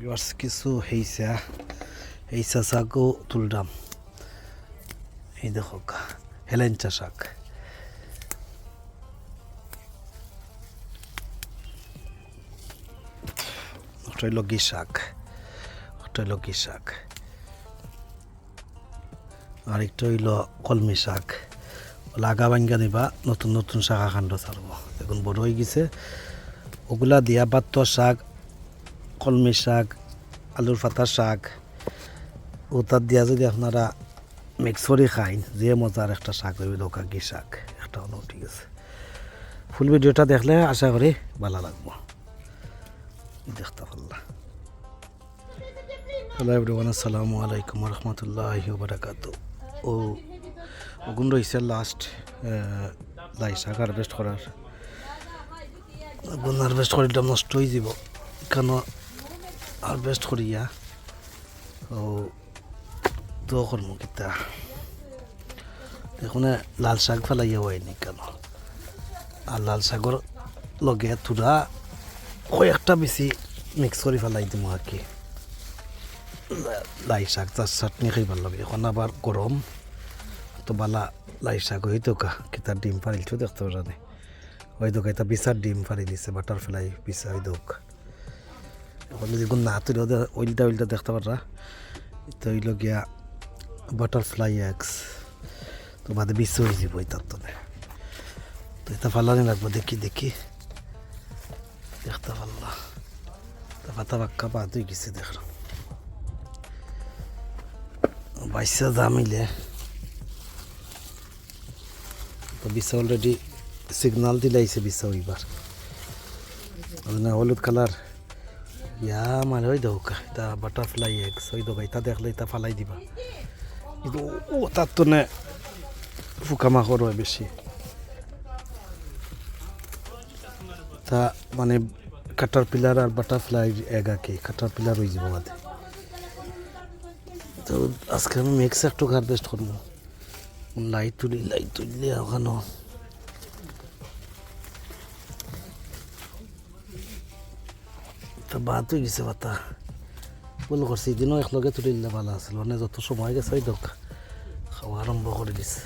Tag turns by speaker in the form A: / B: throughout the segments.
A: Viewers কিছু হেইসা শাকও তুললাম। এই দেখো হেলেঞ্চা শাক, ওটা হইল গি শাক, আর একটা হইল কলমি শাক। লাগা ভাঙ্গা নিবা, নতুন নতুন শাখা খান্ড ছাড়ব, এখন বড় হয়ে গেছে। ওগুলা দিয়া বাত্ত শাক, কলমি শাক, আলুর পাতার শাক, ওটার দিয়া যদি আপনারা মিক্স করে খাইন, যে মজার একটা শাক হইবে দোকা গি শাক একটা হলো। ঠিক আছে, ফুল ভিডিওটা দেখলে আশা করি ভালো লাগবো। দেখতে পারলা। হ্যালো এভরিওয়ান, আসসালামু আলাইকুম রহমতুল্লাহি ওয়া বারাকাতুহু। ওগুন রয়েছে লাস্ট লাই শাক হারভেস্ট করার। ওগুন হারভেস্ট করিটা নষ্ট হয়ে যাব, কেন হারভেস্ট করিয়া তো করম কিতা এখন লাল শাক ফেলাইয়া হয়নি কেন। আর লাল শাকর লগে তুরা কয়েকটা বেশি মিক্স করে ফেলাই দিব আর কি। লাই শাক তার চাটনি খাইবার লাগে। এখন আবার গরম তো বালা লাই শাক হইতো কিতার ডিম পারিলছো দেখতে পারে হয়তো এটা বিচার ডিম পারি দিছে, বাটারফ্লাই পিসা হয়ে দোক। এখন যেগুলো না তুই ওইলটা দেখতে পারা, তো হইল গিয়া বাটারফ্লাই এগস। তো বাদে বিশ্ব হয়ে যাব এটার তো এটা ফালানি লাগবো। দেখি দেখতে পারলা, পাতা বাক্কা বাদ হয়ে গেছে দেখলাম। বাইশা জামিলে তো বিশ্ব অলরেডি সিগনাল দিলাইছে বিশ্ব হইবার। হলুদ কালার ইয়া মানে ওই দোক এটা বাটারফ্লাই এগস ওই দোক। এটা দেখলে এটা ফালাই দিবা, কিন্তু ও তার তো না পোকামাকড় হয় বেশি। তা মানে কাটার পিলার আর বাটারফ্লাই এগ আর কি, কাটার পিলার হয়ে যাব বাদে। তো আজকে আমি মিক্স একটু হারভেস্ট করবো। লাইট তুললে ওখানে তা বাদ হয়ে গেছে পাতা বল করছি। এদিনও একলগে তুলিলে ভালো আছিল, মানে যত সময় গেছে ওই দোক খাওয়া আরম্ভ করে দিছে।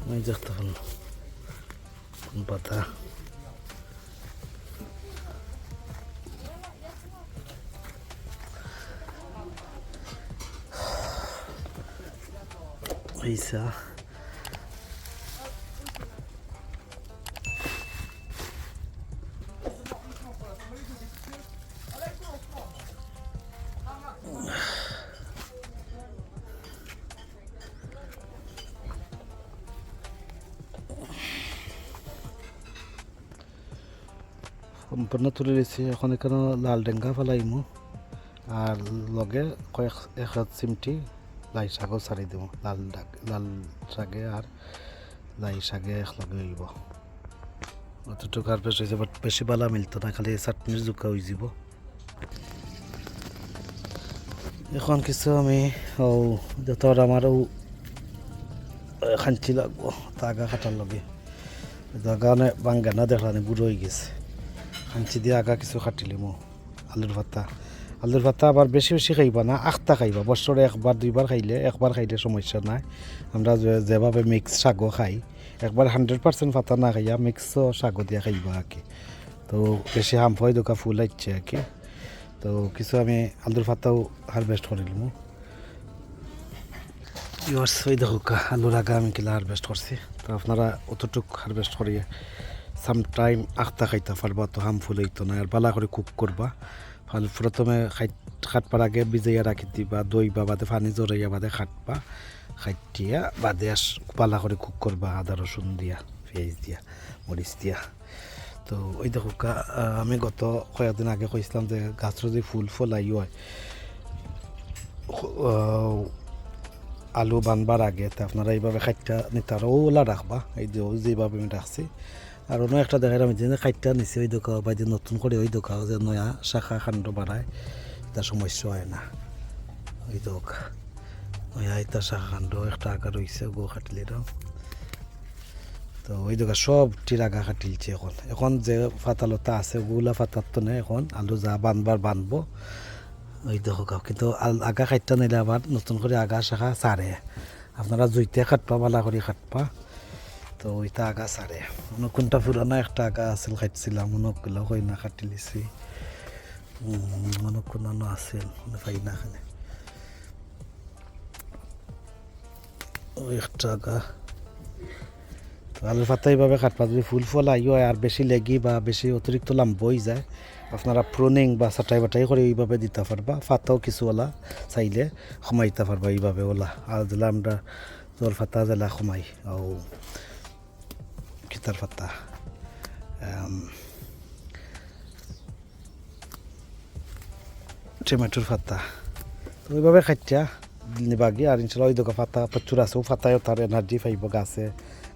A: আমি দেখতে পারলাম কোন পাতা এইসা। সম্পূর্ণ তুলে দিয়েছি। এখন এখানে লাল ডেঙ্গা ফেলাইমু আর লগে কয়েক এক হাত চিমটি লাই শাকও ছাড়ি দিব। লাল শাকে আর লাই শাকে একলগে হইব। অতটুকু হারভেস্ট হয়েছে, বাট বেশি বালা মিলতো না, খালি চাটনির জোকা হয়ে যাব। এখন কিছু আমি যত আমারও খাঞ্চি লাগবো আগা কাটার লগে। গানে বাঙ্গানা দেখলানি বুড়ো হয়ে গেছে, খাঞ্চি দিয়ে আগা কিছু কাটিলি মো। আলুর ভাতা আবার বেশি খাইবা না, আখটা খাইবা। বছরে একবার দুইবার খাইলে, একবার খাইলে সমস্যা নাই। আমরা যেভাবে মিক্স শাকও খাই, একবার 100% ভাতা না খাইয়া মিক্সও শাকও দিয়ে খাইবা আর কি। তো বেশি হাম হয় দোকা ফুল আসছে আর কি। তো কিছু আমি আলুর ভাতাও হারভেস্ট করিলাম। ওই দেখো আলুর আগা আমি কিলা হারভেস্ট করছি। তো আপনারা অতটুক হারভেস্ট করিয়ে সামটাইম আখটা খাইতে পারবা, তো হার্মফুল হইতো না। আর বালা করে কুক করবা, প্রথমে খাটবার আগে ভিজাইয়া রাখি দিবা, দই বা বাদে পানি জড়াইয়া বাদে খাটবা, খাইটিয়া বাদে পালা করে কুক করবা আদা রসুন দিয়া, পেঁয়াজ দিয়া, মরিচ দিয়া। তো ওই দেখো আমি গত কয়েকদিন আগে কইছিলাম যে গাছের যে ফুল ফলাই হয় আলু বানবার আগে, তো আপনারা এইভাবে খাইটা নিতে আর ওলা রাখবা, এই যেভাবে আমি রাখছি। আর অন্য একটা দেখাই আমি যে খাইটা নিছি ওই দোকাও বা যে নতুন করে ওই দোকাও যে নয়া শাখা খাণ্ড বাড়ায়, এটা সমস্যা হয় না। ওই দোক নয়া এটা শাখা খাণ্ড একটা আগা রয়েছে গো খাটিলিরাও। তো ওই দোকা সবটির আগা কাটিলছে। এখন যে ফাতালতা আছে ওগুলা ফাতার তো নেই, এখন আলু যা বানবার বানবো ওই দেখো গাও। কিন্তু আগা খাইটা নিলে আবার নতুন করে আগা শাখা সারে, আপনারা জুইতে কাটবা বালা করে কাটবা। তো ওইটা আগা সারে কোনটা পুরানো একটা আগা আছিল খাইছিলাম, অনেকগুলো হই না কাটি লিছি, অনেক কোনো আছিল পাই না খানে ওই একটা আগা। আলুর পাতা এইভাবে কাটবা, যদি ফুল ফল আইও আর বেশি লেগি বা বেশি অতিরিক্ত লাম্বই যায়, আপনারা প্রুনিং বা ছাটাই বাটাই করে এইভাবে দিতে পারবা। পাতাও কিছু ওলা চাইলে কমাইতে পারবা এইভাবে ওলা। আর দিলে আমরা জল পাতা জেলা কমাই ও খিতার পাতা টমেটোর পাতা, তো ওইভাবে খাইটা নিবাগি। আর ইনশাল্লাহ ওই দোকা পাতা প্রচুর আছে, ও পাতায়ও তার এনার্জি পাইব,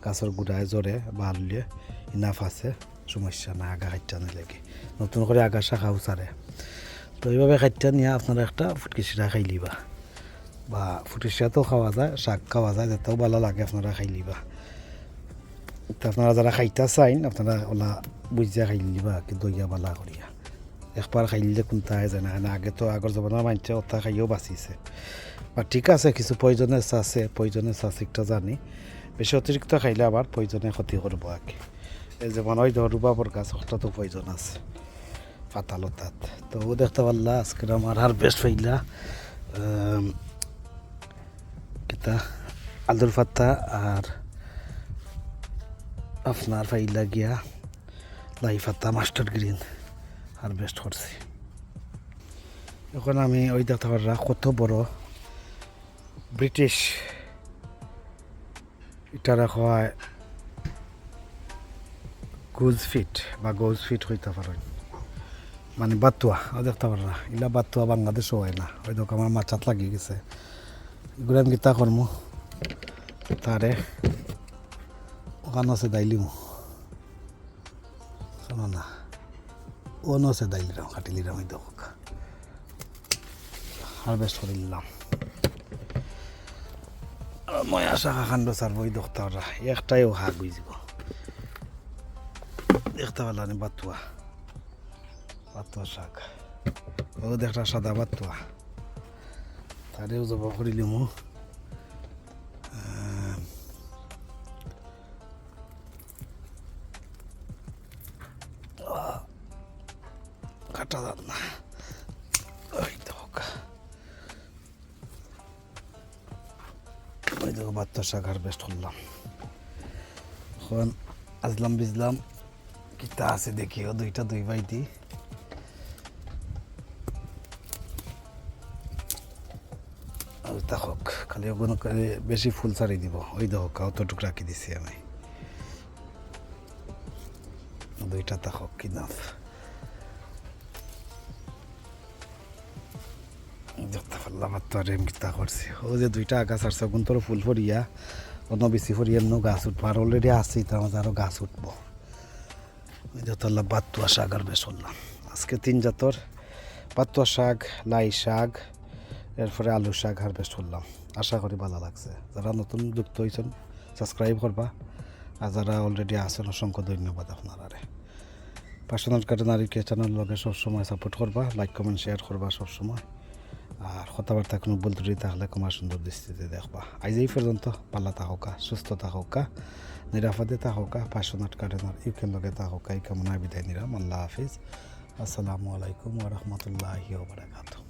A: গাছের গুড়ায় জোরে বা আলুলে ইনাফ আছে, সমস্যা না আগা খাইটা নিলেগে নতুন করে আগা শাখাও সারে। তো এইভাবে খাইটা নিয়ে আপনারা একটা ফুটকি শিরা খাই লিবা, বা ফুটকি শিরাতেও খাওয়া যায়, শাক খাওয়া যায়, যেটাও ভালো লাগে আপনারা খাই লিবা। তো আপনারা যারা খাইতে চাইন আপনারা ওলা বুঝিয়া খাই লিবা, কি দইয়া বালা করিয়া একবার খাইলে কোনটা যায় না। আগে তো আগর জমানার মানুষে ওটা খাইও বাঁচিছে, বা ঠিক আছে কিছু পয়জনেস আছে, পয়জনেস আছে একটা জানি, বেশি অতিরিক্ত খাইলে আবার পয়জনে ক্ষতি করবো আগে। এই যেমন ওই ধর রুবাবর গাছ ওটা তো পয়জন আছে পাতালতাত। তো ও দেখতে পারলা আজকে আমার হারভেস্ট পাইলা কিতা আলুর পাতা আর আপনার পাইলা গিয়া লাই পাতা মাস্টার গ্রিন হারভেস্ট করছি। এখন আমি ওই দেখতে পারলা কত বড় ব্রিটিশ এটা রাখা হয় গুজ ফিট বা গোজ ফিট হইতে পারে, মানে বাতুয়া ও দেখতে পারা এগুলা বাতুয়া বাংলাদেশও হয় না। ওই দোক আমার মাচাত লাগিয়ে গেছে, এগুলো আমি গীতা কর্ম তারে ওখানে আছে দাইলিমু শোনো না, ও নছে দাইলিরাম কাটিলিরাম ওই দোক হারভেস্ট করে নিলাম। ময়া শাখা খান্ড সারবো ওই দোকটা ওরা একটাইও হাগ হয়ে যাব, দেখতে পারলাম বাতুয়া বাতুয়া শাক, ও দেখটা সাদা বাতুয়া তারেও জব করিলিমু। কাটা যান না ওই দেখো বাতুয়া শাক হারভেস্ট করলাম। এখন আসলাম বিজলাম কিতা আছে দেখিও, দুইটা দুই বাইতি হোক, খালি ওগুলো বেশি ফুল ছাড়ি দিব। ওই দেখো অতটুক রাখি দিছি আমি, দুইটা তাহক কিনাফ দেখতে পারলাম। আর তো আর এম কিতা করছি, ও যে দুইটা আগা ছাড়ছে ওগুন তোর ফুল ফরিয়া অন্য বেশি ফরিয়া অন্য গাছ উঠবো, আর অলরেডি আসছি তার মধ্যে আরও গাছ উঠবো। ওই যে তাল্লা বাতুয়া শাক আর বেশ করলাম আজকে 3 জাতর বাতুয়া শাক, লাই শাক, এরপরে আলু শাক হারভেস্ট করলাম। আশা করি ভালো লাগছে। যারা নতুন যুক্ত হয়েছেন সাবস্ক্রাইব করবা, আর যারা অলরেডি আছেন অসংখ্য ধন্যবাদ আপনারা। পার্সোনাল গার্ডেনারিকে চ্যানেল লগে সবসময় সাপোর্ট করবা, লাইক কমেন্ট শেয়ার করবা সবসময়। আর কথাবার্তা কোনো ভুল ত্রুটি থাকলে কুমার সুন্দর দৃষ্টিতে দেখবা। আজ এই পর্যন্ত ভালো থাকা, সুস্থ থাকা, নিরাপদে থাকা, পার্সোনাল গার্ডেনার ইউকের লগে থাকা এই কামনায় বিদায় নিলাম। আল্লাহ হাফিজ, আসসালামু আলাইকুম ওয়া রাহমাতুল্লাহি ওয়া বারাকাতুহু।